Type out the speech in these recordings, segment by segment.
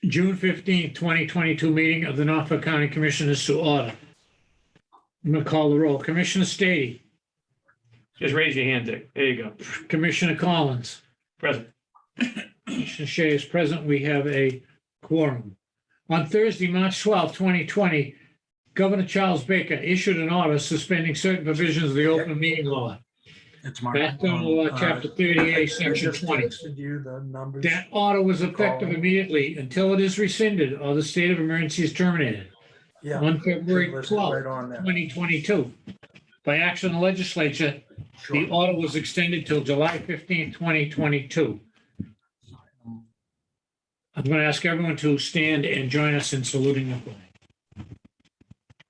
June 15th, 2022 meeting of the Norfolk County Commissioners to order. I'm going to call the roll. Commissioner Stady, Just raise your hand, Dick. There you go. Commissioner Collins, Present. Commissioner Shea is present. We have a quorum. On Thursday, March 12th, 2020, Governor Charles Baker issued an order suspending certain provisions of the open meeting law. It's Mark. Back to law, chapter 38, section 20. You the numbers. That order was effective immediately until it is rescinded or the state of emergency is terminated. Yeah. On February Listed 12th, right on there. 2022, by action of the legislature, the Sure. order was extended till July 15th, 2022. I'm going to ask everyone to stand and join us in saluting the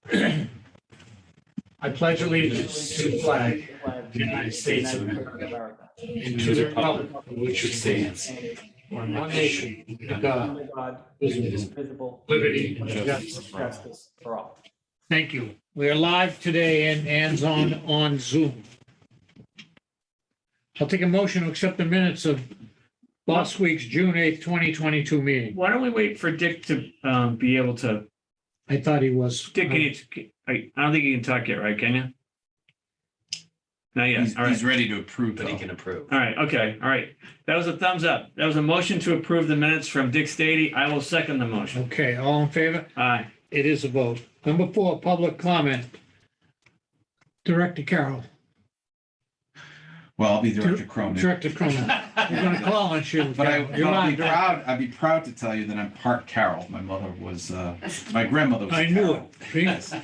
flag. I pledge allegiance to the flag of the United States of America and to the republic for which it stands, one nation, under God, indivisible, liberty and justice for all. Thank you. We are live today and on Zoom. I'll take a motion to accept the minutes of last week's June 8th, 2022 meeting. Why don't we wait for Dick to be able to, I thought he was. Dick, I don't think you can talk yet, right? Can you? Not yet. All right. He's ready to approve, But he though. can approve. All right. Okay. All right. That was a thumbs up. That was a motion to approve the minutes from Dick Stady. I will second the motion. Okay, all in favor? Aye. It is a vote. Number 4, public comment. Director Carroll. Well, I'll be Director Cronin. Director Cronin. We're going to call on you. But You're I'll on, be proud. I'd be proud to tell you that I'm part Carroll. My mother was, my grandmother was. I knew Carroll. it. See? Yes.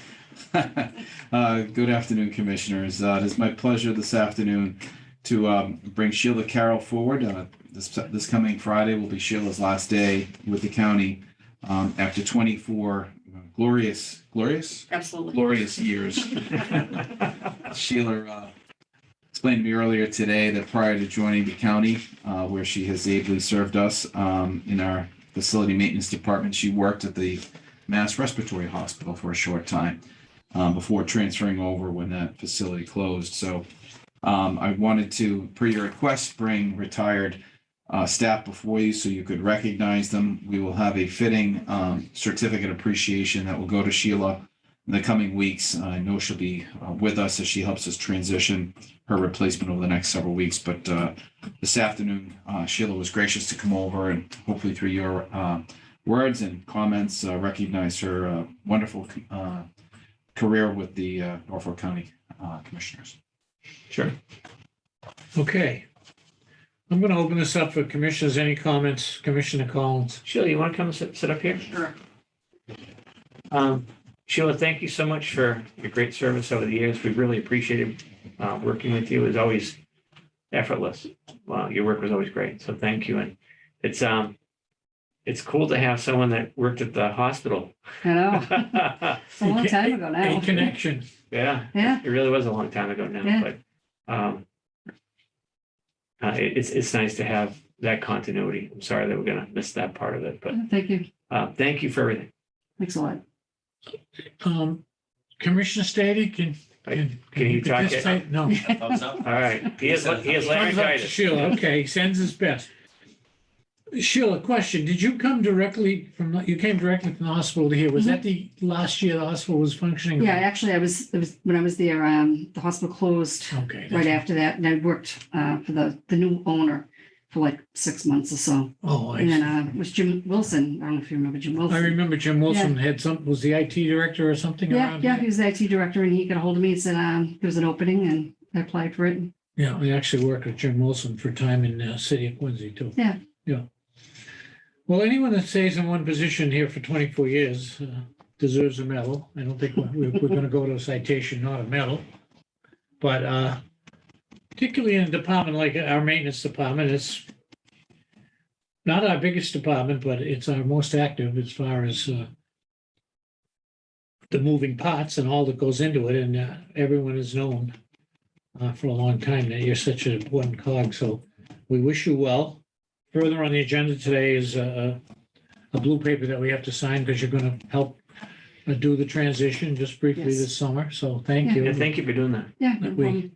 Good afternoon, Commissioners. It is my pleasure this afternoon to bring Sheila Carroll forward. This coming Friday will be Sheila's last day with the county after 24 glorious Absolutely. glorious years. Sheila explained to me earlier today that prior to joining the county, where she has ably served us in our facility maintenance department, she worked at the Mass Respiratory Hospital for a short time before transferring over when that facility closed. So I wanted to, per your request, bring retired staff before you so you could recognize them. We will have a fitting certificate of appreciation that will go to Sheila in the coming weeks. I know she'll be with us as she helps us transition her replacement over the next several weeks. But this afternoon, Sheila was gracious to come over and hopefully through your words and comments, recognize her wonderful career with the Norfolk County Commissioners. Sure. Okay. I'm going to open this up for commissioners. Any comments? Commissioner Collins. Sheila, you want to come sit up here? Sure. Sheila, thank you so much for your great service over the years. We really appreciated working with you. It was always effortless. Wow, your work was always great. So thank you. And it's cool to have someone that worked at the hospital. I know. It's a long time ago A now. connection. Yeah, Yeah. it really was a long time ago now. Yeah. But it's nice to have that continuity. I'm sorry that we're going to miss that part of it, but Thank you. thank you for everything. Thanks a lot. Commissioner Stady, can you talk it? participate? No. Thumbs up. All right. He has Thumbs up to laryngitis. Sheila. Okay, he sends his best. Sheila, question. Did you come directly from, you came directly from the hospital to here. Was that the last year the hospital was functioning? Yeah, actually, it was when I was there, the hospital closed Okay. right after that, and I worked for the new owner for like 6 months or so. Oh, And I then it was Jim Wilson. I don't know if you remember Jim Wilson. remember Jim Wilson had was the IT director or something Yeah, around yeah, here? he was the IT director, and he got a hold of me and said there was an opening, and I applied for it. Yeah, I actually worked with Jim Wilson for time in the city of Quincy too. Yeah. Yeah. Well, anyone that stays in one position here for 24 years deserves a medal. I don't think we're going to go to a citation, not a medal. But particularly in a department like our maintenance department, it's not our biggest department, but it's our most active as far as the moving parts and all that goes into it. And everyone has known for a long time that you're such an important cog. So we wish you well. Further on the agenda today is a blue paper that we have to sign because you're going to help do the transition just briefly Yes. this summer. So thank Yeah. you. Yeah, thank you for doing that. Yeah, no We- problem.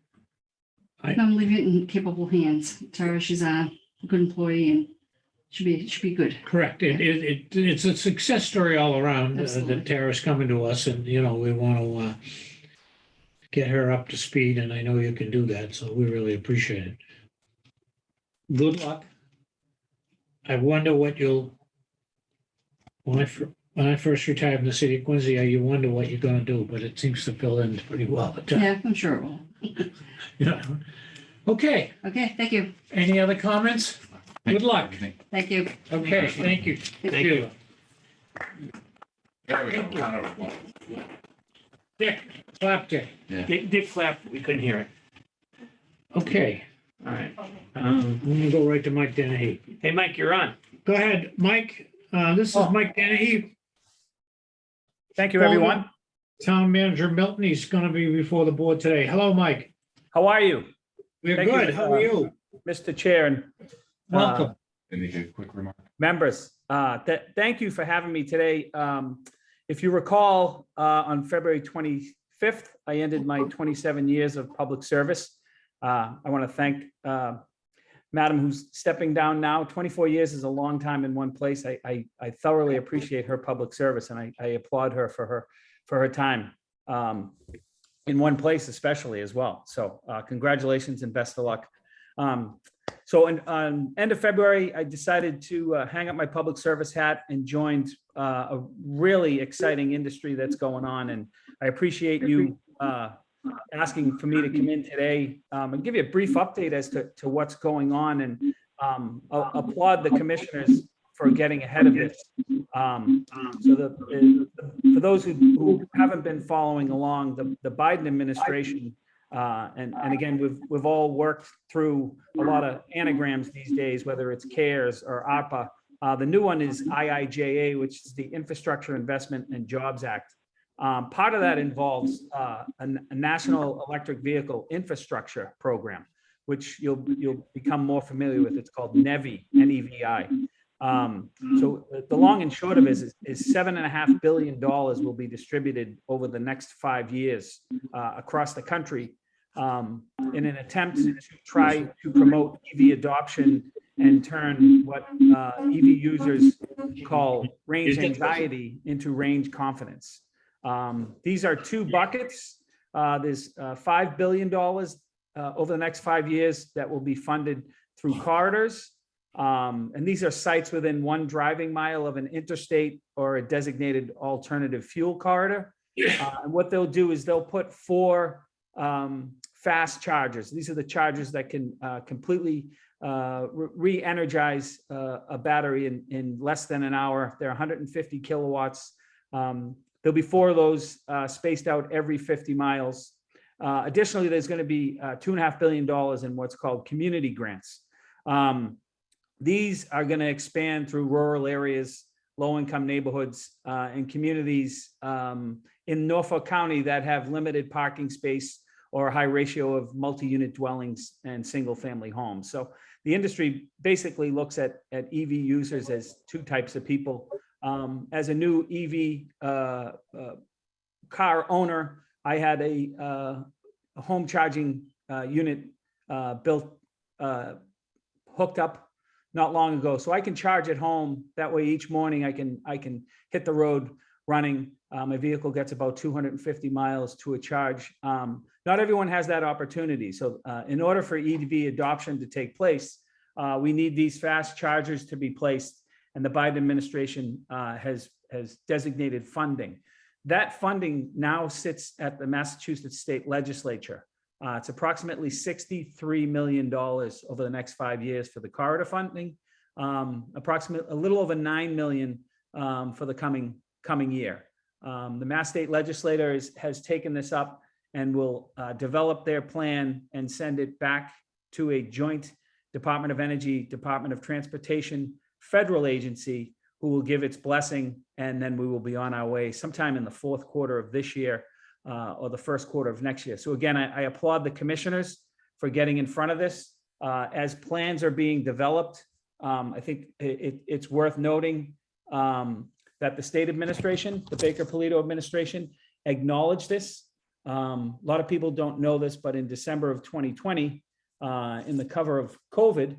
I- I'm leaving it in capable hands. Tara, she's a good employee, and Should be good. Correct. It's a success story all around Absolutely. that Tara's coming to us, and, we want to get her up to speed, and I know you can do that, so we really appreciate it. Good luck. I wonder what when I first retired from the city of Quincy, you wonder what you're gonna do, but it seems to fill in pretty well at times. Yeah, I'm sure it will. Yeah. Okay, Okay, thank you. any other comments? Thank Good you for luck. everything. Thank you. Okay, thank you. Thank you. There we go. Round of applause. Dick, Clapton. Dick clapped, we couldn't hear it. Okay, All right. I'm gonna go right to Mike Dennehy. Hey, Mike, you're on. Go ahead, Mike. This is Mike Dennehy. Thank you, everyone. Town Manager Milton, he's gonna be before the board today. Hello, Mike. How are you, We're Thank you, good. How are you? Mr. Chair and Welcome. Let me give a quick remark. members? Thank you for having me today. If you recall, on February 25th, I ended my 27 years of public service. I want to thank Madam who's stepping down now. 24 years is a long time in one place. I thoroughly appreciate her public service, and I applaud her for her time in one place especially as well. So congratulations and best of luck. So on end of February, I decided to hang up my public service hat and joined a really exciting industry that's going on. And I appreciate you asking for me to come in today and give you a brief update as to what's going on, and applaud the commissioners for getting ahead of this. For those who haven't been following along, the Biden administration, and again, we've all worked through a lot of anagrams these days, whether it's CARES or ARPA. The new one is IIJA, which is the Infrastructure Investment and Jobs Act. Part of that involves a national electric vehicle infrastructure program, which you'll become more familiar with. It's called NEVI, N-E-V-I. So the long and short of it is $7.5 billion will be distributed over the next 5 years across the country in an attempt to try to promote EV adoption and turn what EV users call range anxiety into range confidence. These are two buckets. There's $5 billion over the next 5 years that will be funded through corridors. And these are sites within 1 driving mile of an interstate or a designated alternative fuel corridor. And what they'll do is they'll put 4 fast chargers. These are the chargers that can completely re-energize a battery in less than an hour. They're 150 kilowatts. There'll be 4 of those spaced out every 50 miles. Additionally, there's going to be $2.5 billion in what's called community grants. These are going to expand through rural areas, low-income neighborhoods, and communities in Norfolk County that have limited parking space or a high ratio of multi-unit dwellings and single-family homes. So the industry basically looks at EV users as 2 types of people. As a new EV car owner, I had a home charging unit built, hooked up not long ago, so I can charge at home. That way, each morning I can hit the road running. My vehicle gets about 250 miles to a charge. Not everyone has that opportunity. So in order for EV adoption to take place, we need these fast chargers to be placed, and the Biden administration has designated funding. That funding now sits at the Massachusetts State Legislature. It's approximately $63 million over the next 5 years for the corridor funding, approximately a little over $9 million for the coming year. The Mass State Legislature has taken this up and will develop their plan and send it back to a joint Department of Energy, Department of Transportation, federal agency who will give its blessing, and then we will be on our way sometime in the 4th quarter of this year or the 1st quarter of next year. So again, I applaud the commissioners for getting in front of this. As plans are being developed, I think it's worth noting that the state administration, the Baker-Polito administration, acknowledged this. A lot of people don't know this, but in December of 2020, in the cover of COVID,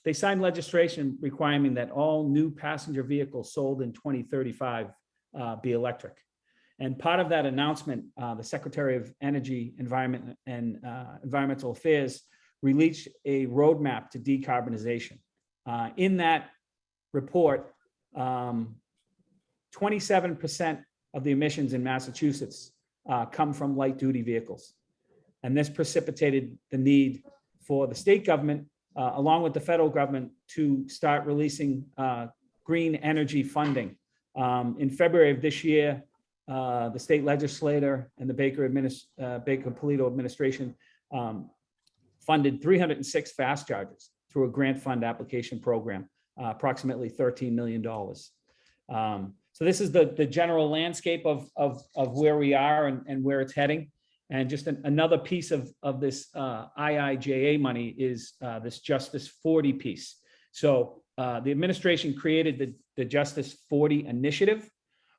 they signed legislation requiring that all new passenger vehicles sold in 2035 be electric. And part of that announcement, the Secretary of Energy, Environment, and Environmental Affairs released a roadmap to decarbonization. In that report, 27% of the emissions in Massachusetts come from light-duty vehicles. And this precipitated the need for the state government, along with the federal government, to start releasing green energy funding. In February of this year, the state legislator and the Baker-Polito administration funded 306 fast chargers through a grant fund application program, approximately $13 million. So this is the general landscape of where we are and where it's heading. And just another piece of this IIJA money is this Justice 40 piece. So the administration created the Justice 40 initiative.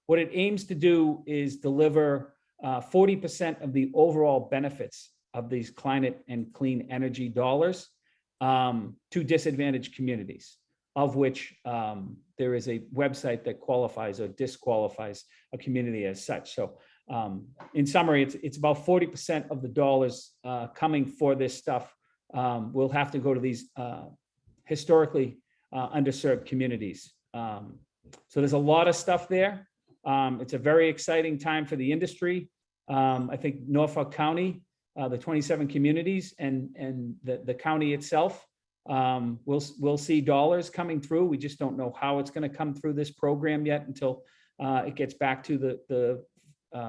What it aims to do is deliver 40% of the overall benefits of these climate and clean energy dollars to disadvantaged communities, of which there is a website that qualifies or disqualifies a community as such. So in summary, it's about 40% of the dollars coming for this stuff will have to go to these historically underserved communities. So there's a lot of stuff there. It's a very exciting time for the industry. I think Norfolk County, the 27 communities and the county itself we'll see dollars coming through. We just don't know how it's going to come through this program yet until it gets back to the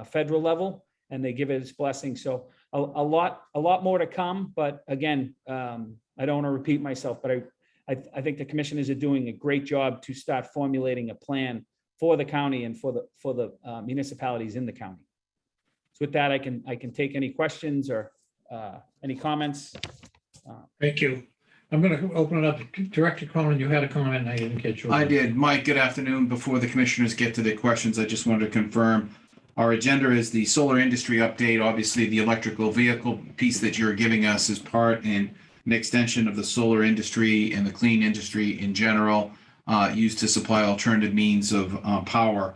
federal level and they give it its blessing. So a lot more to come. But again, I don't want to repeat myself, but I think the commissioners are doing a great job to start formulating a plan for the county and for the municipalities in the county. So with that, I can take any questions or any comments. Thank you. I'm going to open it up. Director Cronin, you had a comment. I didn't catch you. I did. Mike, good afternoon. Before the commissioners get to their questions, I just wanted to confirm our agenda is the solar industry update. Obviously, the electrical vehicle piece that you're giving us is part and an extension of the solar industry and the clean industry in general, used to supply alternative means of power.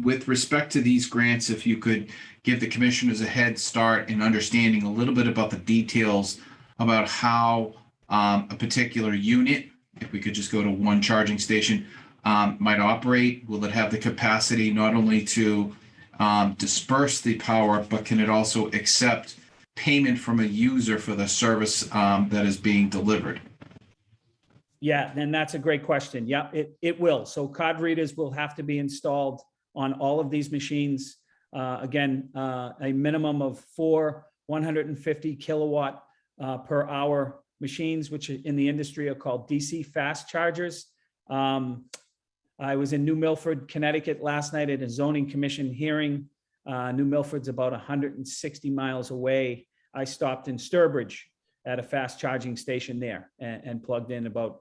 With respect to these grants, if you could give the commissioners a head start in understanding a little bit about the details about how a particular unit, if we could just go to one charging station, might operate. Will it have the capacity not only to disperse the power, but can it also accept payment from a user for the service that is being delivered? Yeah, and that's a great question. Yeah, it will. So card readers will have to be installed on all of these machines. Again, a minimum of 4 150 kilowatt per hour machines, which in the industry are called DC fast chargers. I was in New Milford, Connecticut last night at a zoning commission hearing. New Milford's about 160 miles away. I stopped in Sturbridge at a fast charging station there and plugged in about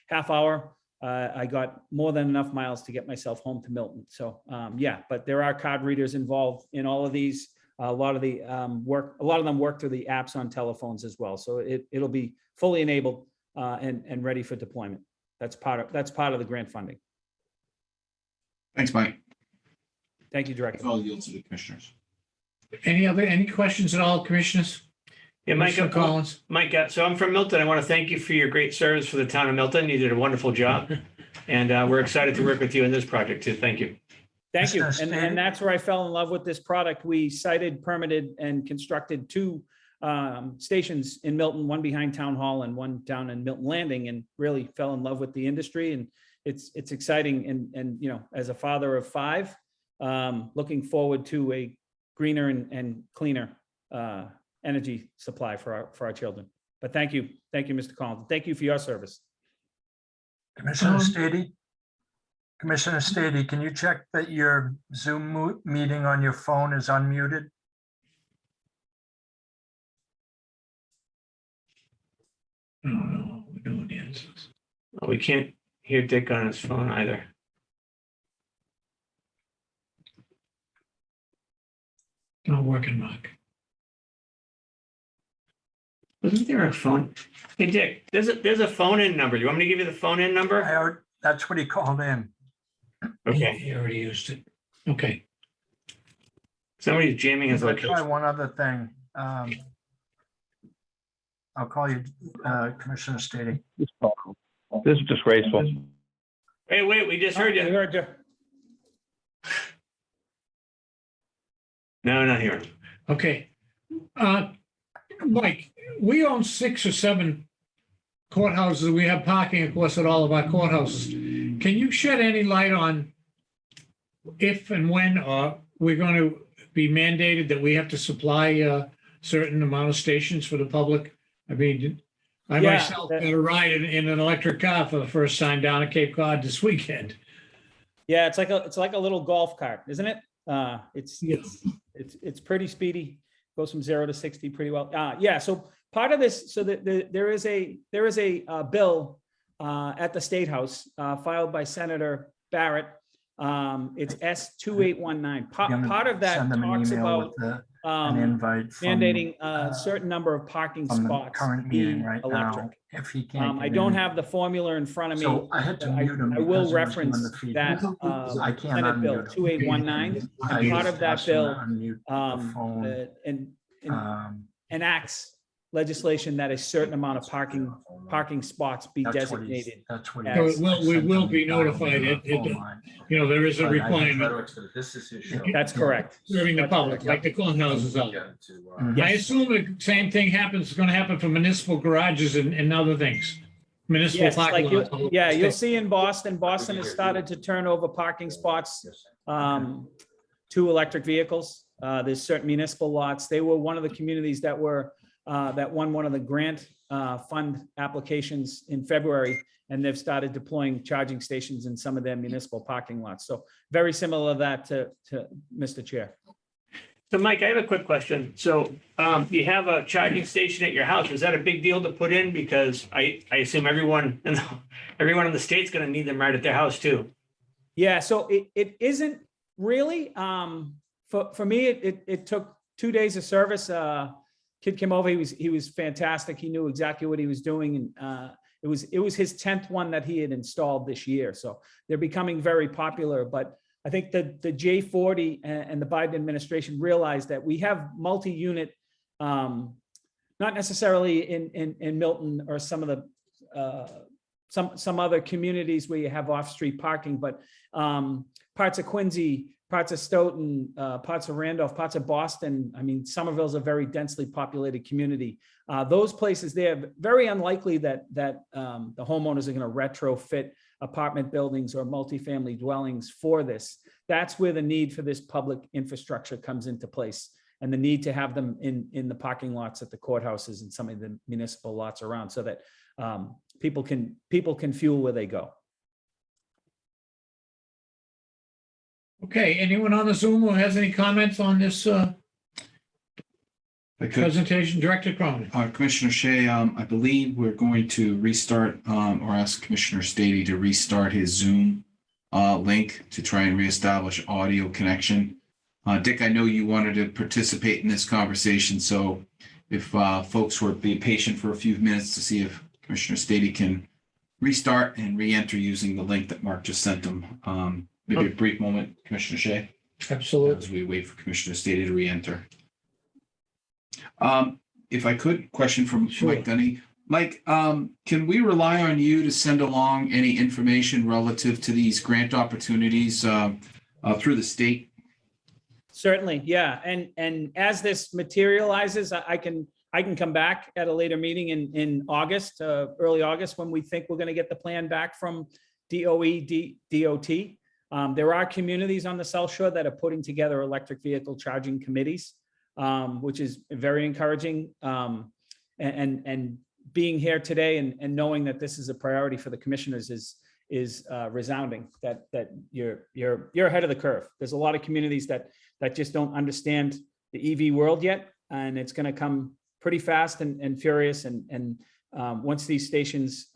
half hour. I got more than enough miles to get myself home to Milton. So yeah, but there are card readers involved in all of these. A lot of them work through the apps on telephones as well. So it'll be fully enabled and ready for deployment. That's part of the grant funding. Thanks, Mike. Thank you, Director. I'll yield to the commissioners. Any questions at all, commissioners? Yeah, Mike, Commissioner Collins. Mike, so I'm from Milton. I want to thank you for your great service for the town of Milton. You did a wonderful job. And we're excited to work with you in this project too. Thank you. Thank you. Mr. Stady? And that's where I fell in love with this product. We sited, permitted, and constructed 2 stations in Milton, one behind Town Hall and one down in Milton Landing, and really fell in love with the industry. And it's exciting. And you know, as a father of 5, looking forward to a greener and cleaner energy supply for our children. But thank you, Mr. Collins. Thank you for your service. Commissioner Stady? Commissioner Stady, can you check that your Zoom meeting on your phone is unmuted? No, we know what the answer is. Well, we can't hear Dick on his phone either. Not working, Mark. Wasn't there a phone? Hey, Dick, there's a phone in number. You want me to give you the phone in number? That's what he called in. Okay, He already used it. Okay. somebody's jamming his I'll try location. one other thing. I'll call you, Commissioner Stady. This is disgraceful. Hey, wait, we just heard We you. heard you. No, not here. Okay. Mike, we own 6 or 7 courthouses. We have parking, of course, at all of our courthouses. Can you shed any light on if and when we're going to be mandated that we have to supply a certain amount of stations for the public? I mean, I Yeah, myself had a ride in an electric car for the first time down at Cape Cod this weekend. Yeah, it's like a little golf cart, isn't it? It's Yes. it's pretty speedy. Goes from 0 to 60 pretty well. Yeah. So part of this, so there is a bill at the State House filed by Senator Barrett. It's S2819. Part of that Send them an talks email about with an invite from mandating a certain number of parking from the spots current be meeting right now. electric. If he can't. I get don't in. have the formula in front of me. So I had to but mute him. I will because it was doing reference the feedback. that I can't Senate Bill unmute him. 2819 I and part just of that asked him to bill, unmute the phone. and enacts legislation that a certain amount of parking spots be That's what he's- designated. That's what. So he- it will- I we sent will him be a dial notified. on the It- phone line. There is a But I have requirement This is his show. That's correct. serving the public, like the courthouses are. Mhm. I assume the same thing happens, is going to happen for municipal garages and other things. Municipal Yes, like parking lots. you'll see in Boston, Boston has started to turn over parking spots to electric vehicles. There's certain municipal lots. They were one of the communities that won one of the grant fund applications in February, and they've started deploying charging stations in some of their municipal parking lots. So very similar to that to Mr. Chair. So Mike, I have a quick question. So you have a charging station at your house. Is that a big deal to put in? Because I assume everyone in the state's going to need them right at their house too. Yeah, so it isn't really. For me, it took 2 days of service. Kid came over. He was fantastic. He knew exactly what he was doing, and it was his 10th one that he had installed this year. So they're becoming very popular. But I think that the J40 and the Biden administration realized that we have multi-unit, not necessarily in Milton or some of the some other communities where you have off-street parking, but parts of Quincy, parts of Stoughton, parts of Randolph, parts of Boston. I mean, Somerville's a very densely populated community. Those places, they're very unlikely that the homeowners are going to retrofit apartment buildings or multifamily dwellings for this. That's where the need for this public infrastructure comes into place, and the need to have them in the parking lots at the courthouses and some of the municipal lots around, so that people can fuel where they go. Okay, anyone on the Zoom who has any comments on this I could, presentation? Director Cronin. Commissioner Shea, I believe we're going to restart or ask Commissioner Stady to restart his Zoom link to try and reestablish audio connection. Dick, I know you wanted to participate in this conversation, so if folks were be patient for a few minutes to see if Commissioner Stady can restart and re-enter using the link that Mark just sent them. Maybe a brief moment, Commissioner Shea, Absolutely. as we wait for Commissioner Stady to re-enter. If I could, question from Sure. Mike Dunny. Mike, can we rely on you to send along any information relative to these grant opportunities through the state? Certainly, yeah. And as this materializes, I can come back at a later meeting in August, early August, when we think we're going to get the plan back from DOE, DOT. There are communities on the South Shore that are putting together electric vehicle charging committees, which is very encouraging. And being here today and knowing that this is a priority for the commissioners is resounding. That you're ahead of the curve. There's a lot of communities that just don't understand the EV world yet, and it's going to come pretty fast and furious. And once these stations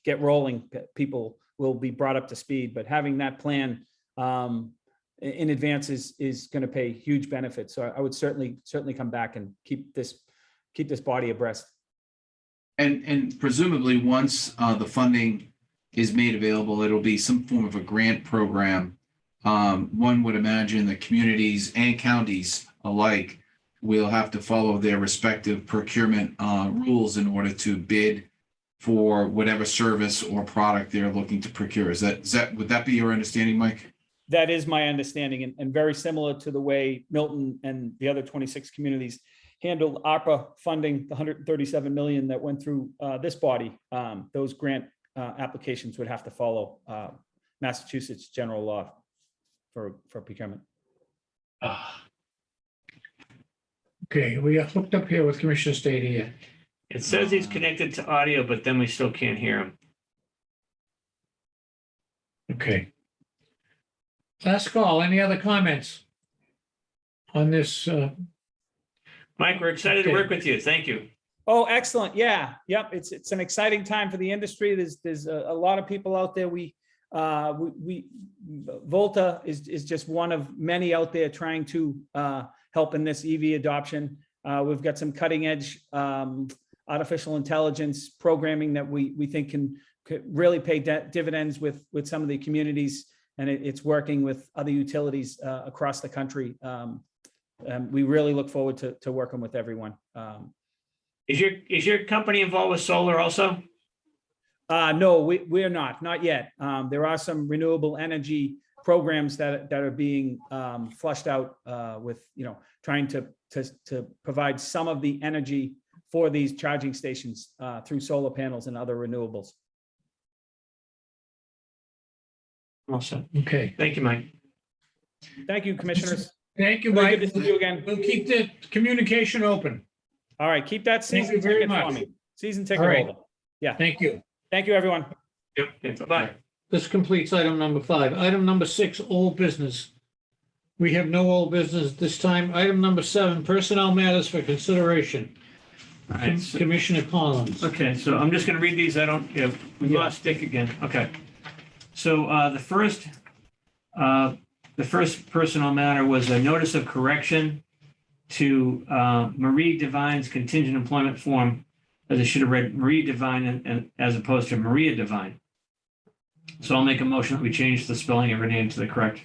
get rolling, people will be brought up to speed. But having that plan in advance is going to pay huge benefits. So I would certainly come back and keep this keep this body abreast. And presumably, once the funding is made available, it'll be some form of a grant program. One would imagine that communities and counties alike will have to follow their respective procurement rules in order to bid for whatever service or product they're looking to procure. Would that be your understanding, Mike? That is my understanding, and very similar to the way Milton and the other 26 communities handled ARPA funding, the 137 million that went through this body. Those grant applications would have to follow Massachusetts general law for procurement. Okay, we are hooked up here with Commissioner Stady here. It says he's connected to audio, but then we still can't hear him. Okay. Last call. Any other comments on this? Mike, we're excited to Okay. work with you. Thank you. Oh, excellent. Yeah. Yep. It's an exciting time for the industry. There's a lot of people out there. Volta is just one of many out there trying to help in this EV adoption. We've got some cutting edge artificial intelligence programming that we think can really pay dividends with some of the communities, and it's working with other utilities across the country. We really look forward to working with everyone. Is your company involved with solar also? No, we're not yet. There are some renewable energy programs that are being flushed out with, trying to provide some of the energy for these charging stations through solar panels and other renewables. Awesome. Okay. Thank you, Mike. Thank you, commissioners. Thank you, Very Mike. good to see you again. We'll keep the communication open. All right, keep that Thank season you very ticket for much. me. Season ticket All right. holder. Yeah. Thank you. Thank you, everyone. Yep. Bye. This completes item number 5. Item number 6, old business. We have no old business this time. Item number 7, personnel matters for consideration. All right. So- Commissioner Collins. Okay, so I'm just going to read these. We lost Dick again. Okay. So the first personnel matter was a notice of correction to Marie Devine's contingent employment form, as I should have read Marie Devine and as opposed to Maria Devine. So I'll make a motion that we change the spelling of her name to the correct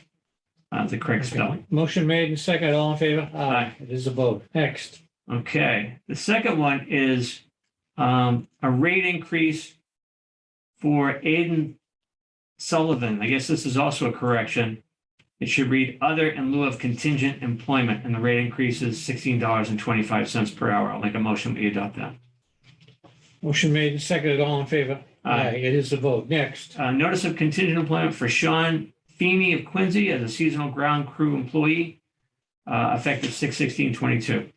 spelling. Motion made and second. All in favor? Aye. It is a vote. Next. Okay, the second one is a rate increase for Aiden Sullivan. I guess this is also a correction. It should read other in lieu of contingent employment, and the rate increase is $16.25 per hour. I'll make a motion we adopt that. Motion made and seconded. All in favor? Aye. It is a vote. Next. Notice of contingent employment for Sean Feeney of Quincy as a seasonal ground crew employee, effective 6/16/22.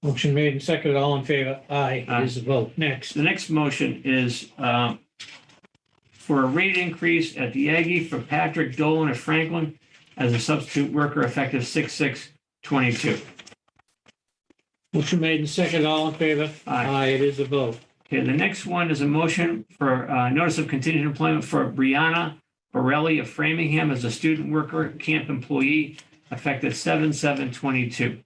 Motion made and seconded. All in favor? Aye. It is a vote. Next. The next motion is for a rate increase at the Aggie for Patrick Dolan of Franklin as a substitute worker effective 6/6/22. Motion made and seconded. All in favor? Aye. It is a vote. Okay, the next one is a motion for notice of contingent employment for Brianna Borelli of Framingham as a student worker camp employee effective 7/7/22.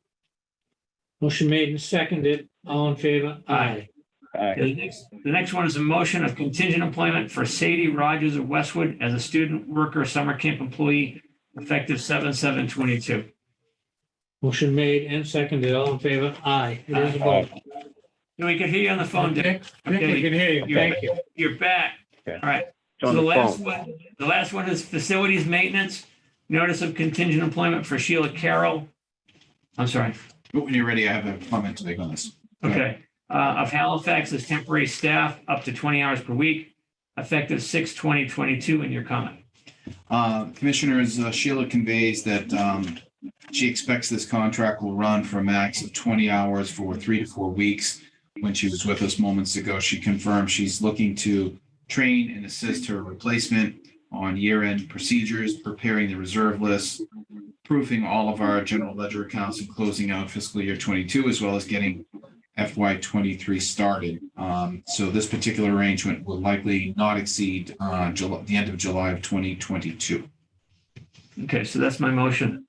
Motion made and seconded. All in favor? Aye. The next one is a motion of contingent employment for Sadie Rogers of Westwood as a student worker summer camp employee effective 7/7/22. Motion made and seconded. All in favor? Aye. It is a vote. No, we can hear you on the phone, Dick. Dick, we can hear you. Thank you. You're back. Okay. All right. It's on So the the last one is facilities maintenance. Notice of contingent employment for Sheila Carroll. I'm sorry. But when you're ready, I have a comment to make on this. Okay. Of Halifax as temporary staff up to 20 hours per week, effective 6/20/22 in your comment. Commissioners, Sheila conveys that she expects this contract will run for a max of 20 hours for 3 to 4 weeks. When she was with us moments ago, she confirmed she's looking to train and assist her replacement on year-end procedures, preparing the reserve list, proofing all of our general ledger accounts and closing out fiscal year 22, as well as getting FY 23 started. So this particular arrangement will likely not exceed the end of July of 2022. Okay, so that's my motion.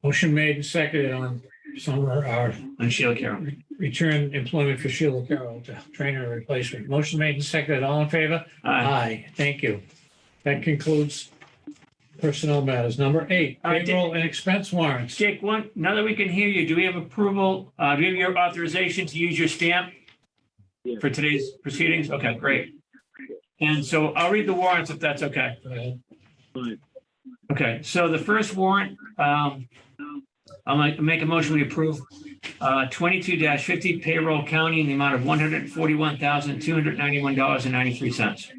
Motion made and seconded on Summer, our And Sheila Carroll. return employment for Sheila Carroll to trainer replacement. Motion made and seconded. All in favor? Aye. Thank you. That concludes personnel matters. Number 8, All right, payroll and expense warrants. Jake, now that we can hear you, do we have approval, do we have your authorization to use your stamp for today's proceedings? Okay, great. And so I'll read the warrants if that's okay. Go ahead. Okay, so the first warrant, I'll make a motion we approve 22-50 payroll county in the amount of $141,291.93.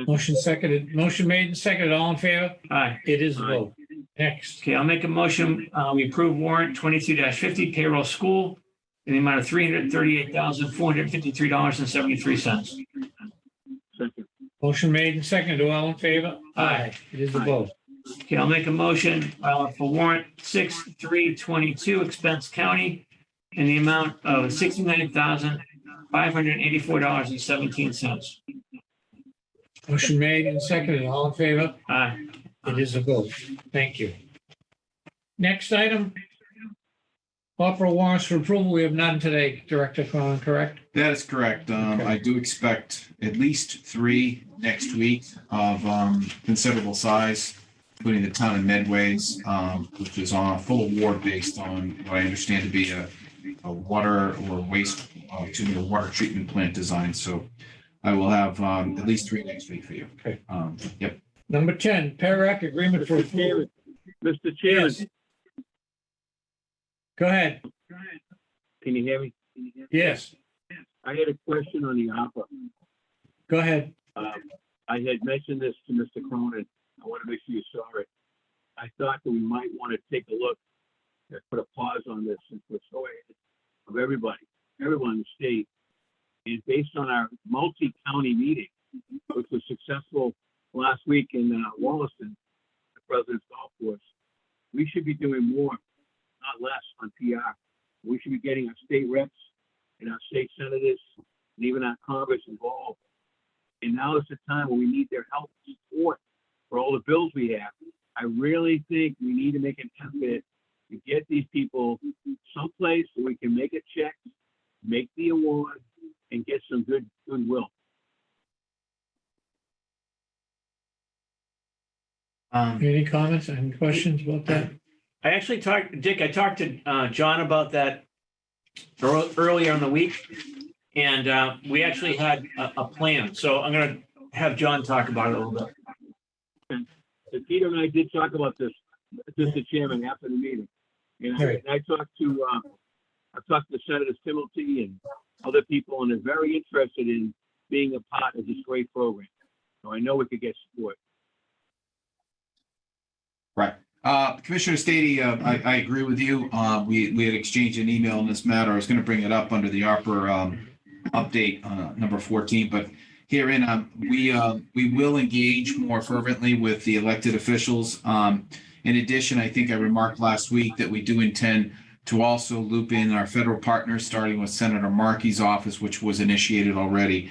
Motion seconded. Motion made and seconded. All in favor? Aye. It is a vote. Next. Okay, I'll make a motion, we approve warrant 22-50 payroll school in the amount of $338,453.73. Motion made and seconded. All in favor? Aye. It is a vote. Okay, I'll make a motion for warrant 6322 expense county in the amount of $69,584.17. Motion made and seconded. All in favor? Aye. It is a vote. Thank you. Next item. Opera warrants for approval. We have none today, Director Cronin, correct? That is correct. Okay. I do expect at least 3 next week of considerable size, including the town of Medway's, which is on a full award based on what I understand to be a water or waste, a water treatment plant design. So I will have at least 3 next week for you. Okay. Yep. Number 10, PERAC agreement for approval. Mr. Chairman, Yes. Go ahead. can you hear me? Yes, I had a question on the opera. go ahead. I had mentioned this to Mr. Cronin. I want to make sure you saw it. I thought that we might want to take a look, put a pause on this and we're so ahead of everyone in the state. And based on our multi-county meeting, which was successful last week in Wollaston, the President's Golf Course, we should be doing more, not less, on PR. We should be getting our state reps and our state senators and even our Congress involved. And now is the time when we need their help and support for all the bills we have. I really think we need to make an effort to get these people someplace where we can make a check, make the award, and get some goodwill. Any comments and questions about that? I actually talked, Dick, I talked to John about that earlier in the week. And we actually had a plan. So I'm going to have John talk about it a little bit. So Peter and I did talk about this, Mr. Chairman, after the meeting. And Right. I talked to Senator Timothy and other people, and they're very interested in being a part of this great program. So I know we could get support. Right. Commissioner Stady, I agree with you. We had exchanged an email on this matter. I was going to bring it up under the ARPA update number 14, but herein we will engage more fervently with the elected officials. In addition, I think I remarked last week that we do intend to also loop in our federal partners, starting with Senator Markey's office, which was initiated already.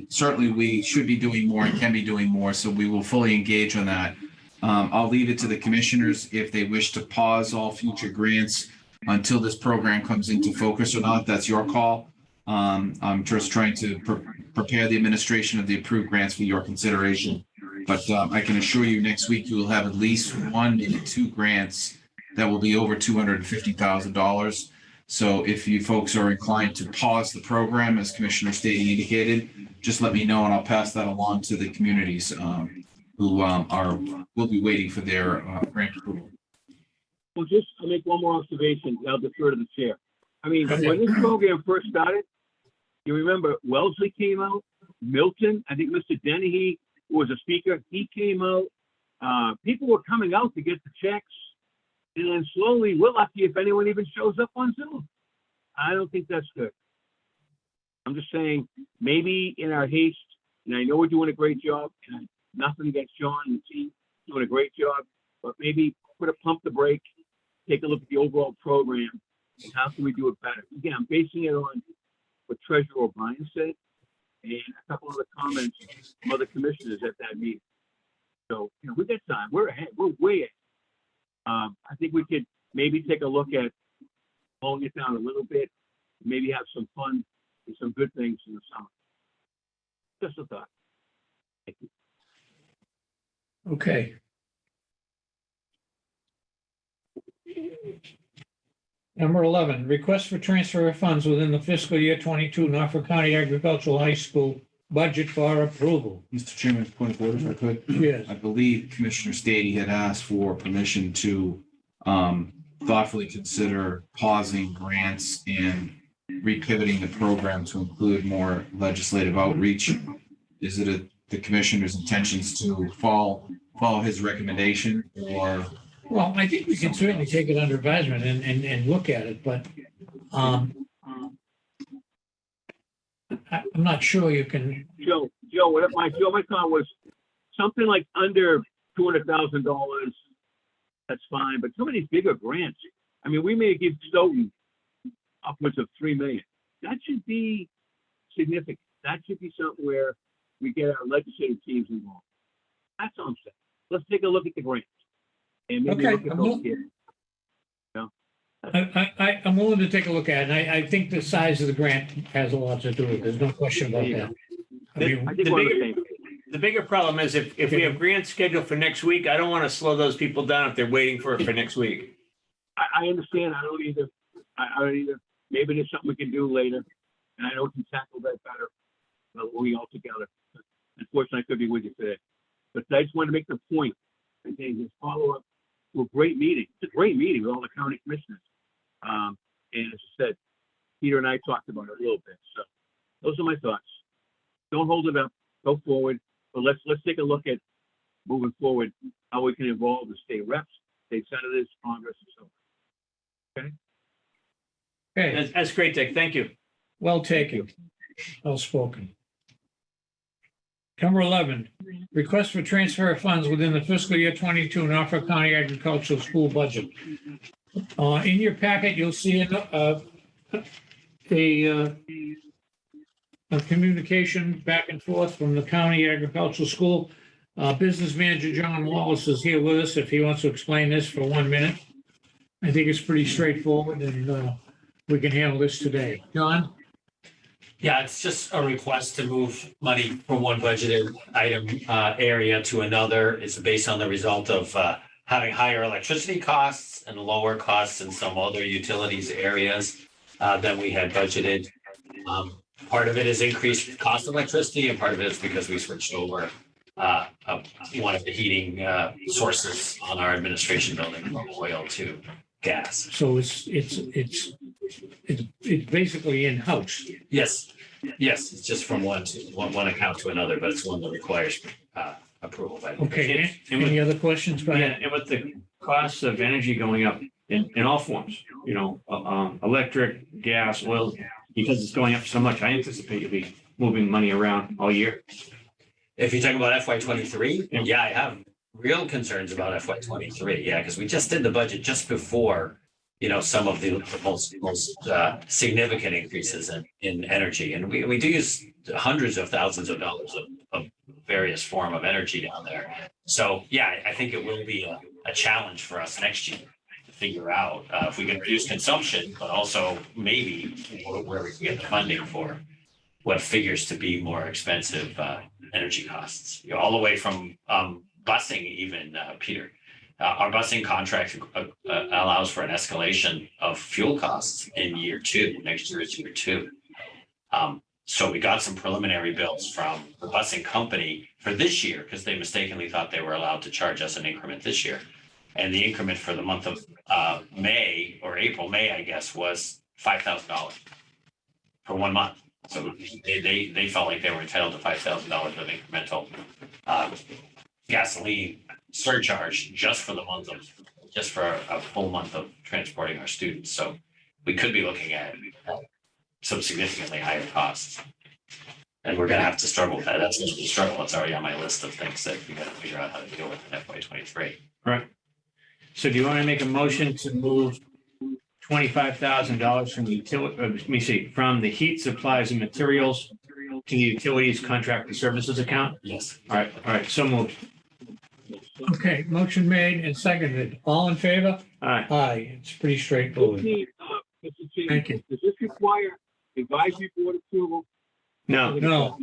Certainly, we should be doing more and can be doing more, so we will fully engage on that. I'll leave it to the commissioners if they wish to pause all future grants until this program comes into focus or not. That's your call. I'm just trying to prepare the administration of the approved grants for your consideration. But I can assure you next week you will have at least 1, maybe 2 grants that will be over $250,000. So if you folks are inclined to pause the program, as Commissioner Stady indicated, just let me know and I'll pass that along to the communities who will be waiting for their grant approval. Well, I'll make one more observation. I'll defer to the chair. I mean, when this program first started, you remember Wellesley came out, Milton, I think Mr. Dennehy, who was a speaker, he came out. People were coming out to get the checks. And then slowly, we're lucky if anyone even shows up on Zoom. I don't think that's good. I'm just saying, maybe in our haste, and I know we're doing a great job, and nothing against John and the team, doing a great job, but maybe pump the brake, take a look at the overall program, and how can we do it better? Again, I'm basing it on what Treasurer O'Brien said, and a couple of the comments from other commissioners at that meeting. So, we got time. We're ahead. We're way ahead. I think we could maybe take a look at slowing it down a little bit, maybe have some fun and some good things in the summer. Just a thought. Thank you. Okay. Number 11, request for transfer of funds within the fiscal year 22 Norfolk County Agricultural High School budget for approval. Mr. Chairman, point of order, if I could. Yes. I believe Commissioner Stady had asked for permission to thoughtfully consider pausing grants and repivoting the program to include more legislative outreach. Is it the commissioner's intentions to follow his recommendation, or? Well, I think we can certainly take it under advisement and look at it, but I'm not sure you can. Joe, my thought was something like under $200,000. That's fine, but some of these bigger grants, I mean, we may give Stoughton upwards of $3 million. That should be significant. That should be something where we get our legislative teams involved. That's all I'm saying. Let's take a look at the grants. And maybe Okay, look at those here. I'm willing to take a look at it. And I think the size of the grant has a lot to do with it. There's no question about that. I mean, I think we're on the same page. The bigger problem is if we have grants scheduled for next week, I don't want to slow those people down if they're waiting for it for next week. I understand. I don't either. Maybe there's something we can do later. And I know we can tackle that better. We all together. Unfortunately, I could be with you today. But I just want to make the point. I think this follow-up to a great meeting. It's a great meeting with all the county commissioners. And as I said, Peter and I talked about it a little bit. So those are my thoughts. Don't hold it up. Go forward. But let's take a look at moving forward, how we can involve the state reps, state senators, Congress, and so on. Okay, That's great, Dick. Thank you. well taken. Well spoken. Number 11, request for transfer of funds within the fiscal year 22 Norfolk County Agricultural School budget. In your packet, you'll see a communication back and forth from the County Agricultural School. Business Manager John Wallace is here with us if he wants to explain this for 1 minute. I think it's pretty straightforward and we can handle this today. John? Yeah, it's just a request to move money from one budgeted item area to another. It's based on the result of having higher electricity costs and lower costs in some other utilities areas than we had budgeted. Part of it is increased cost of electricity, and part of it is because we switched over one of the heating sources on our administration building from oil to gas. So it's basically in-house. Yes, it's just from one account to another, but it's one that requires approval by the Okay, And with- any other questions? Go Yeah, ahead. and with the costs of energy going up in all forms, electric, gas, oil, because it's going up so much, I anticipate you'll be moving money around all year. If you talk about FY23, yeah, I have real concerns about FY23. Yeah, because we just did the budget just before, some of the most significant increases in energy, and we do use hundreds of thousands of dollars of various form of energy down there. So yeah, I think it will be a challenge for us next year to figure out if we can reduce consumption, but also maybe where we can get the funding for what figures to be more expensive energy costs, all the way from busing even, Peter. Our busing contract allows for an escalation of fuel costs in year two. Next year is year two. So we got some preliminary bills from the busing company for this year because they mistakenly thought they were allowed to charge us an increment this year. And the increment for the month of May, I guess, was $5,000 for 1 month. So they felt like they were entitled to $5,000 of incremental gasoline surcharge just for a full month of transporting our students. So we could be looking at some significantly higher costs. And we're going to have to struggle with that. That's going to be a struggle. It's already on my list of things that we got to figure out how to deal with in FY23. Right. So do you want to make a motion to move $25,000 from the utility, from the heat supplies and materials to the utilities contracted services account? Yes. All right, so moved. Okay, motion made and seconded. All in favor? All right. Aye, it's pretty straightforward. Mr. change. Thank you. Does this require advisory board approval? No, No,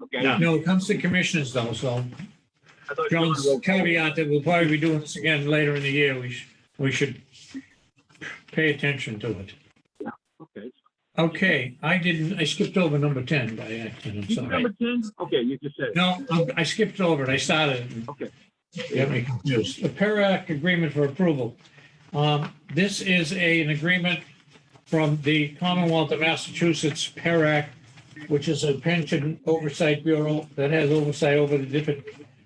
Okay. No. no, it comes to commissioners though, so I thought John's John wrote- caveat that we'll probably be doing this again later in the year. We should pay attention to it. Okay. Okay, I skipped over number 10 by accident, I'm sorry. Number 10? Okay, you just said it. No, I skipped over it. I started it. Okay. You got me confused. The PERAC agreement for approval. This is an agreement from the Commonwealth of Massachusetts, PERAC, which is a pension oversight bureau that has oversight over the different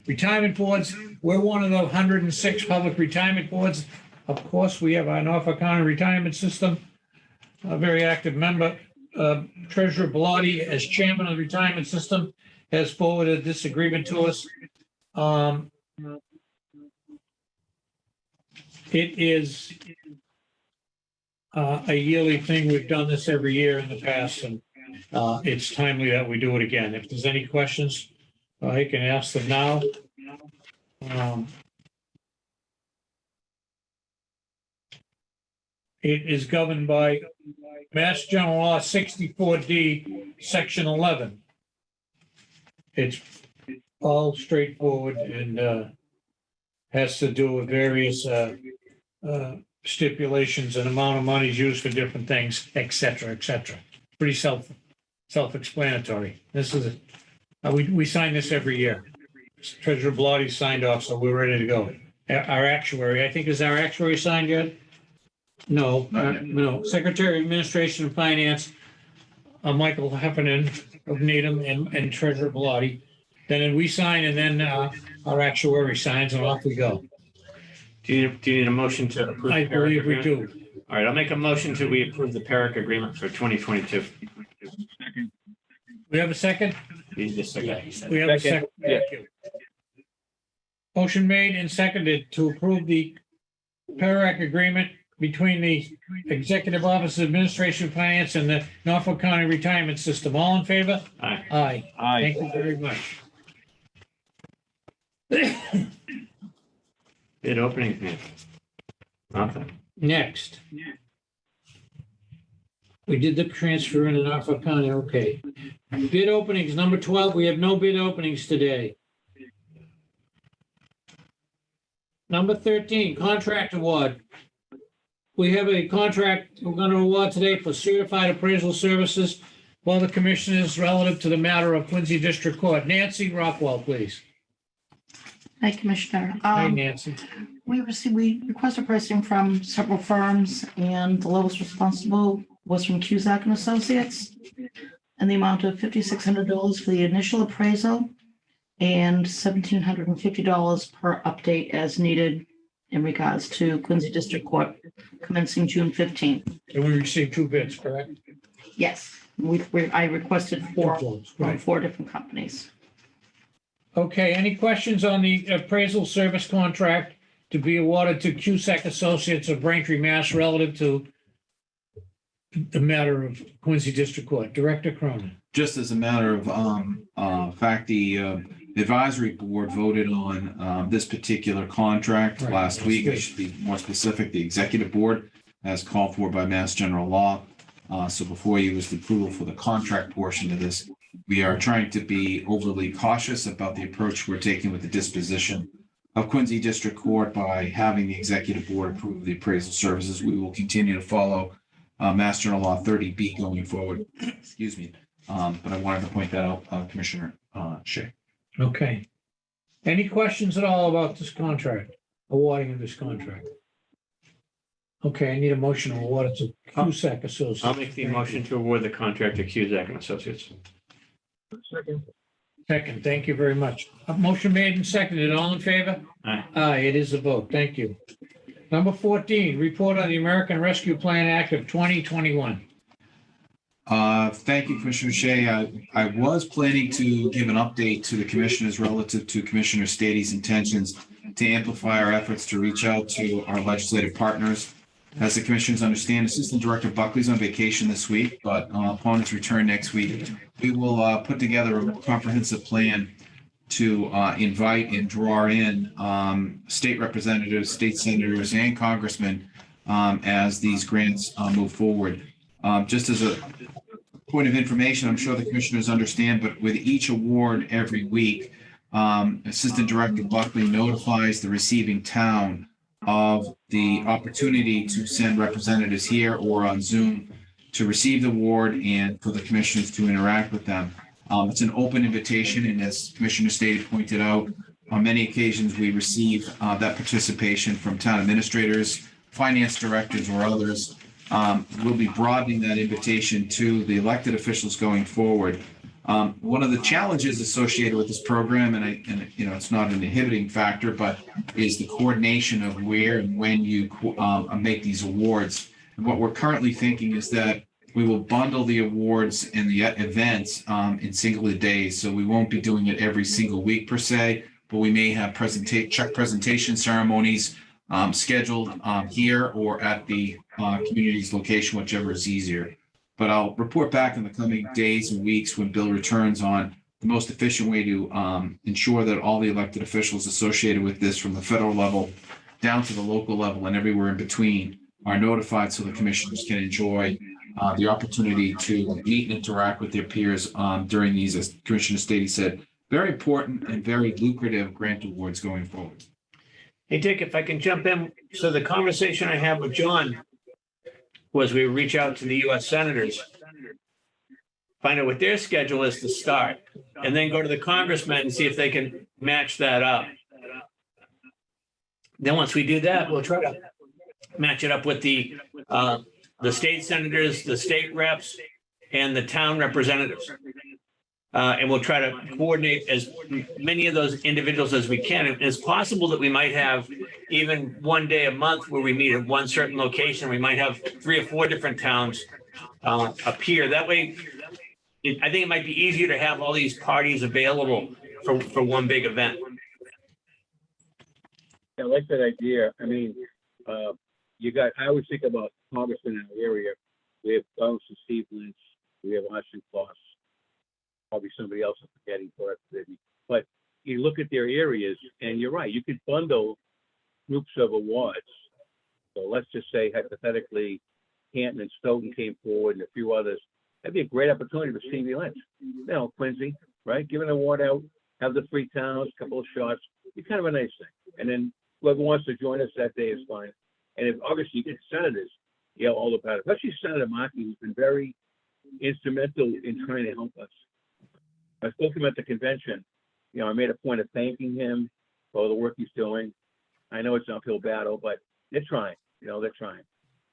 retirement boards. We're one of the 106 public retirement boards. Of course, we have our Norfolk County retirement system, a very active member. Treasurer Bellotti, as chairman of the retirement system, has forwarded this agreement to us. It is a yearly thing. We've done this every year in the past, and it's timely that we do it again. If there's any questions, I can ask them now. It is governed by Mass General Law 64D, Section 11. It's all straightforward and has to do with various stipulations and amount of monies used for different things, et cetera, et cetera. Pretty self-explanatory. This is, we sign this every year. Treasurer Bellotti signed off, so we're ready to go. Our actuary, I think, is our actuary signed yet? No, Not yet. no. Secretary of Administration and Finance, Michael Heffernan of Needham and Treasurer Bellotti. Then we sign and then our actuary signs and off we go. do you need a motion to approve? I the PERAC believe we agreement? do. All right, I'll make a motion to we approve the PERAC agreement for 2022. We have a second? You just said that. We have a second. Yeah. Thank you. Motion made and seconded to approve the PERAC agreement between the Executive Office of Administration and Finance and the Norfolk County Retirement System. All in favor? Aye. Aye. Aye. Thank you very much. Bid openings, man. Nothing. Next. We did the transfer in Norfolk County, okay. Bid openings, number 12, we have no bid openings today. Number 13, contract award. We have a contract we're going to award today for certified appraisal services for the commissioners relative to the matter of Quincy District Court. Nancy Rockwell, please. Hi, Commissioner. Hi, Nancy. We requested pricing from several firms, and the lowest responsible was from Cusack and Associates, and the amount of $5,600 for the initial appraisal and $1,750 per update as needed in regards to Quincy District Court commencing June 15th. And we received two bids, correct? Yes, I requested four from Right. 4 different companies. Okay, any questions on the appraisal service contract to be awarded to Cusack Associates of Braintree, Mass. Relative to the matter of Quincy District Court? Director Cronin. Just as a matter of fact, the advisory board voted on this particular contract Right, last last week. I week. should be more specific, the executive board, as called for by Mass General Law. So before you is the approval for the contract portion of this. We are trying to be overly cautious about the approach we're taking with the disposition of Quincy District Court by having the executive board approve the appraisal services. We will continue to follow Mass General Law 30B going forward. Excuse me. But I wanted to point that out, Commissioner Shea. Okay. Any questions at all about this contract, awarding of this contract? Okay, I need a motion to award it to Cusack Associates. I'll make the motion to award the contract to Cusack and Associates. Second. Second, thank you very much. A motion made and seconded, all in favor? Aye. Aye, it is a vote, thank you. Number 14, report on the American Rescue Plan Act of 2021. Thank you, Commissioner Shea. I was planning to give an update to the commissioners relative to Commissioner Stady's intentions to amplify our efforts to reach out to our legislative partners. As the commissioners understand, Assistant Director Buckley's on vacation this week, but upon his return next week, we will put together a more comprehensive plan to invite and draw in state representatives, state senators, and congressmen as these grants move forward. Just as a point of information, I'm sure the commissioners understand, but with each award every week, Assistant Director Buckley notifies the receiving town of the opportunity to send representatives here or on Zoom to receive the award and for the commissioners to interact with them. It's an open invitation, and as Commissioner Stady pointed out, on many occasions we receive that participation from town administrators, finance directors, or others. We'll be broadening that invitation to the elected officials going forward. One of the challenges associated with this program, and it's not an inhibiting factor, but is the coordination of where and when you make these awards. And what we're currently thinking is that we will bundle the awards and the events in single days. So we won't be doing it every single week per se, but we may have check presentation ceremonies scheduled here or at the community's location, whichever is easier. But I'll report back in the coming days and weeks when Bill returns on the most efficient way to ensure that all the elected officials associated with this from the federal level down to the local level and everywhere in between are notified so the commissioners can enjoy the opportunity to meet and interact with their peers during these, as Commissioner Stady said, very important and very lucrative grant awards going forward. Hey, Dick, if I can jump in. So the conversation I had with John was we reach out to the US senators, find out what their schedule is to start, and then go to the congressmen and see if they can match that up. Then once we do that, we'll try to match it up with the state senators, the state reps, and the town representatives. And we'll try to coordinate as many of those individuals as we can. And it's possible that we might have even one day a month where we meet at one certain location. We might have 3 or 4 different towns appear. That way, I think it might be easier to have all these parties available for one big event. I like that idea. I mean, I always think about Congressman in our area. We have Douglas and Steve Lynch. We have Austin Kloss. Probably somebody else I'm forgetting for it. But you look at their areas, and you're right. You could bundle groups of awards. So let's just say, hypothetically, Canton and Stoughton came forward and a few others. That'd be a great opportunity for Stevie Lynch. Quincy, right? Give an award out, have the 3 towns, a couple of shots. Be kind of a nice thing. And then whoever wants to join us that day is fine. And if obviously you get senators, all about it. Especially Senator Markey, who's been very instrumental in trying to help us. I spoke to him at the convention. I made a point of thanking him for all the work he's doing. I know it's an uphill battle, but they're trying. They're trying.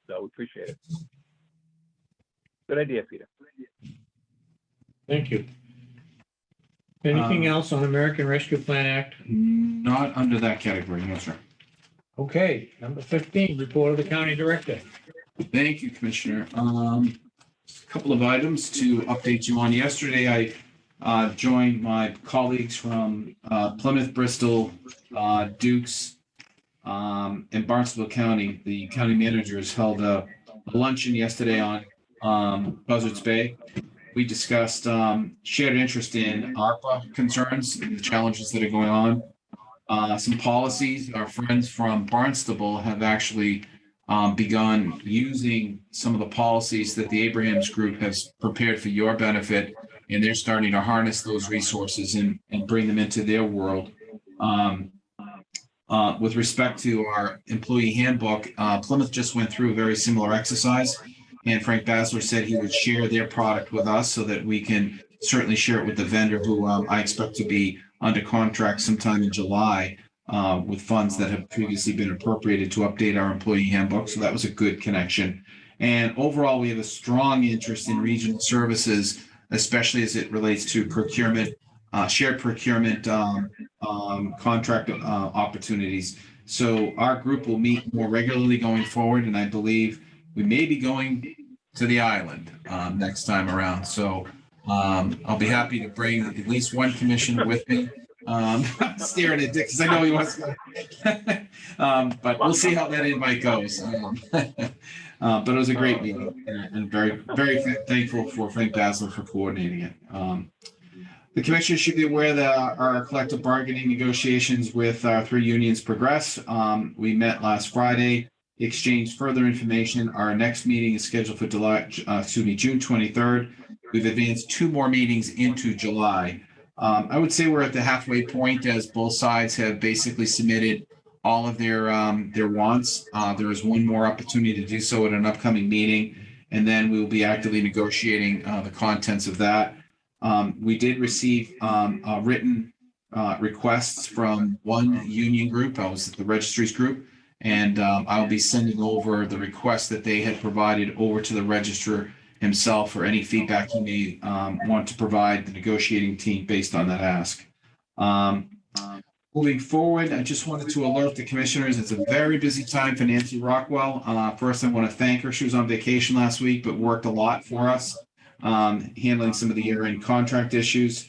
So we appreciate it. Good idea, Peter. Thank you. Anything else on American Rescue Plan Act? Not under that category, no, sir. Okay, number 15, report of the county director. Thank you, Commissioner. A couple of items to update you on. Yesterday, I joined my colleagues from Plymouth, Bristol, Dukes, and Barnstable County. The county managers held a luncheon yesterday on Buzzards Bay. We discussed shared interest in ARPA concerns and the challenges that are going on. Some policies. Our friends from Barnstable have actually begun using some of the policies that the Abrahams Group has prepared for your benefit, and they're starting to harness those resources and bring them into their world. With respect to our employee handbook, Plymouth just went through a very similar exercise, and Frank Basler said he would share their product with us so that we can certainly share it with the vendor, who I expect to be under contract sometime in July with funds that have previously been appropriated to update our employee handbook. So that was a good connection. And overall, we have a strong interest in regional services, especially as it relates to procurement, shared procurement, contract opportunities. So our group will meet more regularly going forward, and I believe we may be going to the island next time around. So I'll be happy to bring at least one commissioner with me. Staring at Dick because I know he wants to. But we'll see how that invite goes. But it was a great meeting, and very, very thankful for Frank Basler for coordinating it. The commissioners should be aware that our collective bargaining negotiations with our 3 unions progress. We met last Friday. exchange further information. Our next meeting is scheduled for June 23rd. We've advanced 2 more meetings into July. I would say we're at the halfway point as both sides have basically submitted all of their wants. There is one more opportunity to do so at an upcoming meeting, and then we will be actively negotiating the contents of that. We did receive written requests from one union group. I was at the registries group, and I'll be sending over the request that they had provided over to the registrar himself for any feedback he may want to provide the negotiating team based on that ask. Moving forward, I just wanted to alert the commissioners, it's a very busy time for Nancy Rockwell. First, I want to thank her. She was on vacation last week, but worked a lot for us, handling some of the year-end contract issues.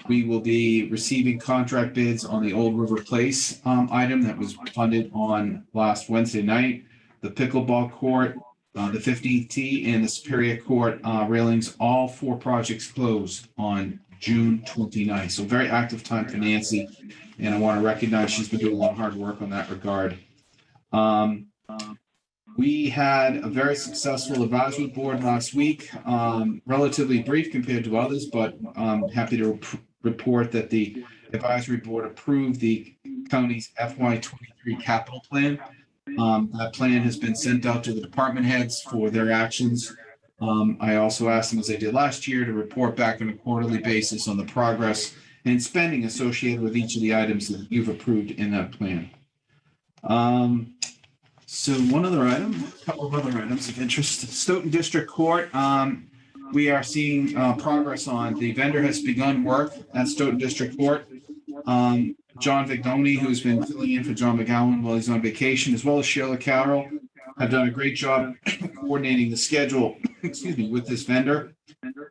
We will be receiving contract bids on the Old River Place item that was funded on last Wednesday night, the pickleball court, the 15th tee, and the Superior Court railings. All 4 projects closed on June 29th. So very active time for Nancy, and I want to recognize she's been doing a lot of hard work on that regard. We had a very successful advisory board last week, relatively brief compared to others, but I'm happy to report that the advisory board approved the county's FY23 capital plan. That plan has been sent out to the department heads for their actions. I also asked them, as I did last year, to report back on a quarterly basis on the progress and spending associated with each of the items that you've approved in that plan. So one other item, a couple of other items of interest. Stoughton District Court, we are seeing progress on. The vendor has begun work at Stoughton District Court. John Vignoni, who's been filling in for John McGowan while he's on vacation, as well as Sheila Carroll, have done a great job coordinating the schedule, with this vendor.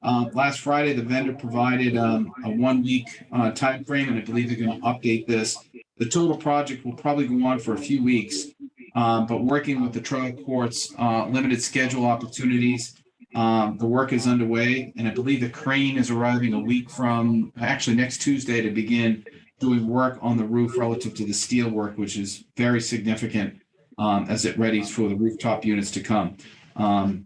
Last Friday, the vendor provided a 1-week time frame, and I believe they're going to update this. The total project will probably go on for a few weeks, but working with the trial court's limited schedule opportunities, the work is underway, and I believe the crane is arriving a week from actually next Tuesday to begin doing work on the roof relative to the steel work, which is very significant as it readies for the rooftop units to come.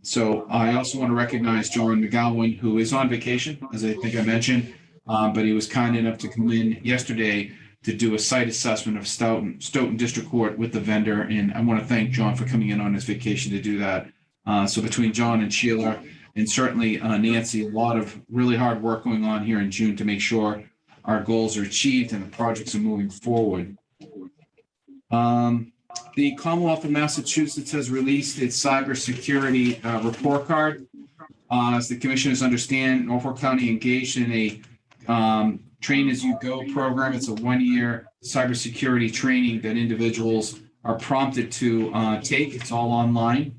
So I also want to recognize John McGowan, who is on vacation, as I think I mentioned, but he was kind enough to come in yesterday to do a site assessment of Stoughton District Court with the vendor. And I want to thank John for coming in on his vacation to do that. So between John and Sheila, and certainly Nancy, a lot of really hard work going on here in June to make sure our goals are achieved and the projects are moving forward. The Commonwealth of Massachusetts has released its cybersecurity report card. As the commissioners understand, Norfolk County engaged in a Train As You Go program. It's a 1-year cybersecurity training that individuals are prompted to take. It's all online.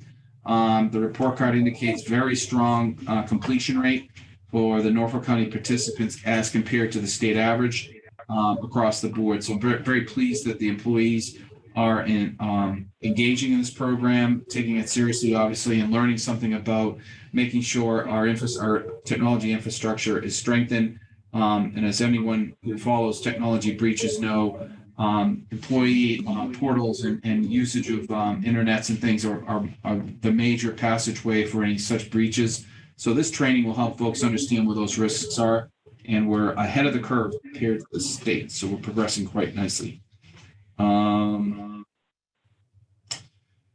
The report card indicates very strong completion rate for the Norfolk County participants as compared to the state average across the board. So I'm very, very pleased that the employees are engaging in this program, taking it seriously, obviously, and learning something about making sure our technology infrastructure is strengthened. And as anyone who follows technology breaches know, employee portals and usage of internets and things are the major passageway for any such breaches. So this training will help folks understand where those risks are, and we're ahead of the curve compared to the state. So we're progressing quite nicely.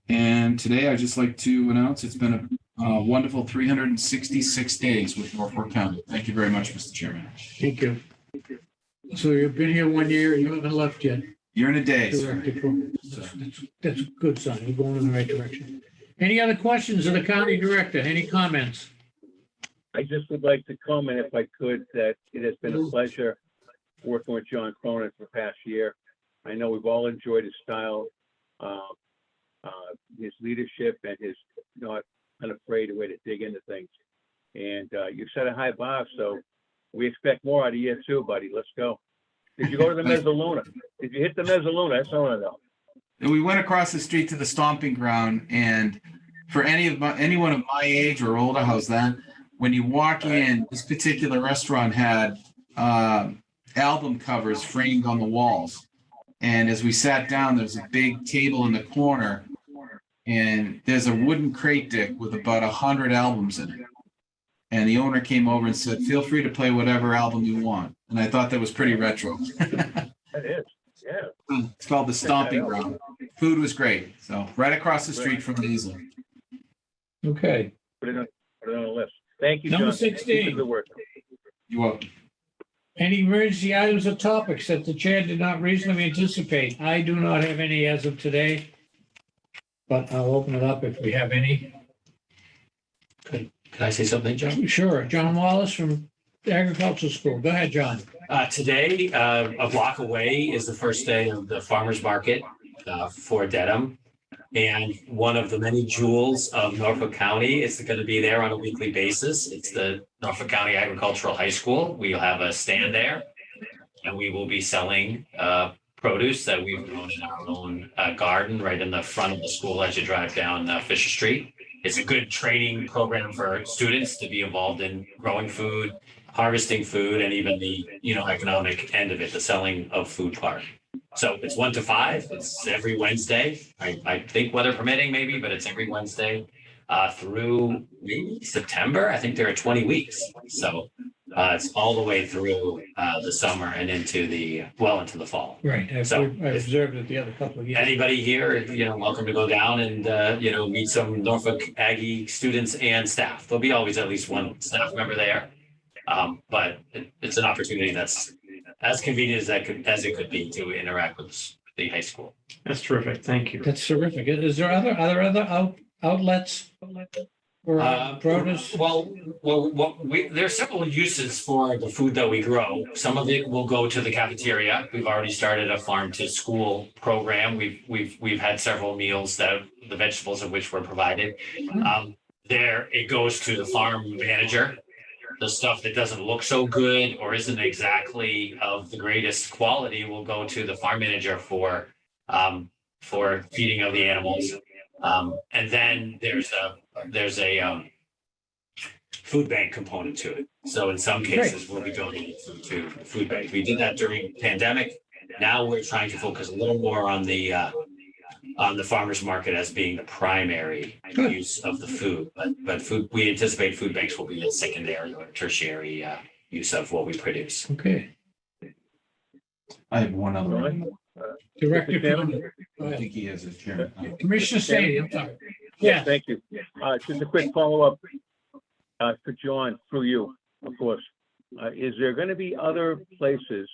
And today I'd just like to announce it's been a wonderful 366 days with Norfolk County. Thank you very much, Mr. Chairman. Thank you. So you've been here 1 year, you haven't left yet. Year and a day. Sir. That's a good sign. We're going in the right direction. Any other questions of the county director? Any comments? I just would like to comment, if I could, that it has been a pleasure working with John Cronin for the past year. I know we've all enjoyed his style, his leadership, and his not unafraid way to dig into things. And you've set a high bar, so we expect more out of year 2, buddy. Let's go. Did you go to the Mezzaluna? Did you hit the Mezzaluna? That's all I know. And we went across the street to the stomping ground, and for anyone of my age or older, how's that? When you walk in, this particular restaurant had album covers framed on the walls. And as we sat down, there's a big table in the corner and there's a wooden crate deck with about 100 albums in it. And the owner came over and said, feel free to play whatever album you want. And I thought that was pretty retro. That is, yeah. It's called the Stomping Ground. Food was great. So right across the street from Hazel. Okay. Put it on the list. Thank you, Number John. Thank you 16. for the work. You're welcome. Any emergency items or topics that the chair did not reasonably anticipate? I do not have any as of today, but I'll open it up if we have any. Can I say something, Joe? Sure. John Wallace from the Agricultural School. Go ahead, John. Today, a block away is the first day of the farmer's market for Dedham. And one of the many jewels of Norfolk County is going to be there on a weekly basis. It's the Norfolk County Agricultural High School. We'll have a stand there, and we will be selling produce that we've grown in our own garden right in the front of the school as you drive down Fisher Street. It's a good training program for students to be involved in growing food, harvesting food, and even the economic end of it, the selling of food part. So it's 1 to 5. It's every Wednesday. I think weather permitting maybe, but it's every Wednesday through maybe September. I think there are 20 weeks. So it's all the way through the summer and into the fall. Right. I've observed it the other couple of years. Anybody here, welcome to go down and, meet some Norfolk Aggie students and staff. There'll be always at least one staff member there. But it's an opportunity that's as convenient as it could be to interact with the high school. That's terrific. Thank you. That's terrific. Are there other outlets for produce? There's several uses for the food that we grow. Some of it will go to the cafeteria. We've already started a farm to school program. We've had several meals that the vegetables of which were provided. There it goes to the farm manager. The stuff that doesn't look so good or isn't exactly of the greatest quality will go to the farm manager for feeding of the animals. And then there's a food bank component to it. So in some cases, we'll be donating food to the food bank. We did that during the pandemic. Now we're trying to focus a little more on the farmers market as being the primary use of the food. But food, we anticipate food banks will be a secondary or tertiary use of what we produce. Okay. I have one other one. Director Cronin. Go I ahead. think he has a chair. Commissioner Stady, I'm sorry. Yeah, Yeah. thank you. Just a quick follow-up for John, through you, of course. Is there going to be other places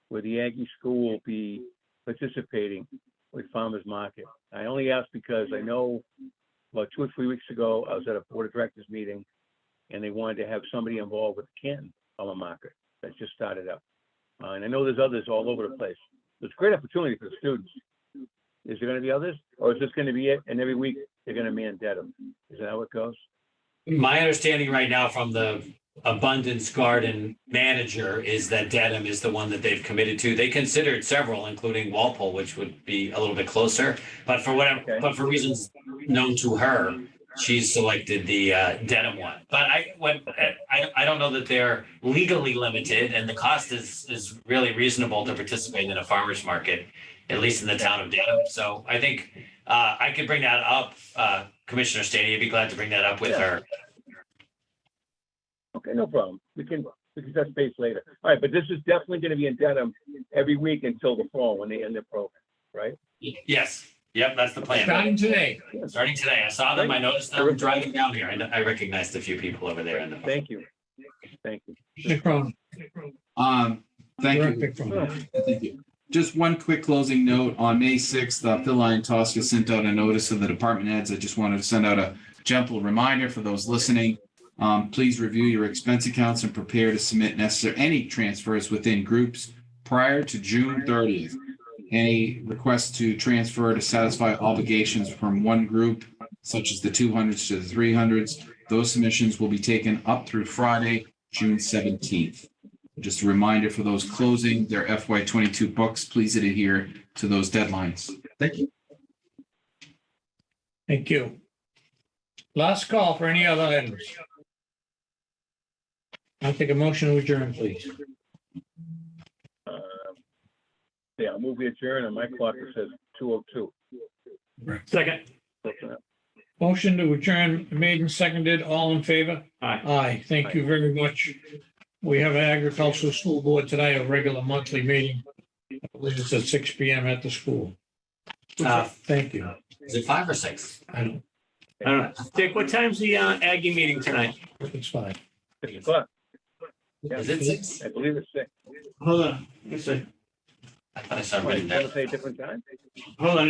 where the Aggie School will be participating with Farmers Market? I only ask because I know about 2 or 3 weeks ago, I was at a board of directors meeting and they wanted to have somebody involved with the Canton Farmer Market that just started up. And I know there's others all over the place. It's a great opportunity for the students. Is there going to be others, or is this going to be it? And every week they're going to man Dedham. Is that how it goes? My understanding right now from the Abundance Garden manager is that Dedham is the one that they've committed to. They considered several, including Walpole, which would be a little bit closer, but for reasons known to her, she's selected the Dedham one. But I don't know that they're legally limited, and the cost is really reasonable to participate in a farmer's market, at least in the town of Dedham. So I think I could bring that up, Commissioner Stady. I'd be glad to bring that up with her. Okay, no problem. We can touch base later. All right, but this is definitely going to be in Dedham every week until the fall when they end their program, right? Yes. Yep, that's the plan. Starting today. Starting today. I saw them. I noticed them driving down here. I recognized a few people over there. Thank you. Thank you. Commissioner Cronin. Thank Director you. Cronin. Thank you. Just one quick closing note. On May 6th, Phil Iantoska sent out a notice of the department heads. I just wanted to send out a gentle reminder for those listening. Please review your expense accounts and prepare to submit necessary any transfers within groups prior to June 30th. Any requests to transfer to satisfy obligations from one group, such as the 200s to the 300s, those submissions will be taken up through Friday, June 17th. Just a reminder for those closing their FY22 books, please adhere to those deadlines. Thank you. Thank you. Last call for any other items. I'll take a motion to adjourn, please. Yeah, I'll move the adjourn. On my clock, it says 2:02. Second. Motion to adjourn made and seconded. All in favor? Aye. Aye. Thank you very much. We have an agricultural school board today, a regular monthly meeting. I believe it's at 6 PM at the school. Thank you. Is it 5 or 6? I don't, I don't know. Dick, what time's the Aggie meeting tonight? it's fine. 6 o'clock. Is it 6? I believe it's 6. Hold on. Let me see. I thought I saw it Why, written you want down. to say a different time? Hold on.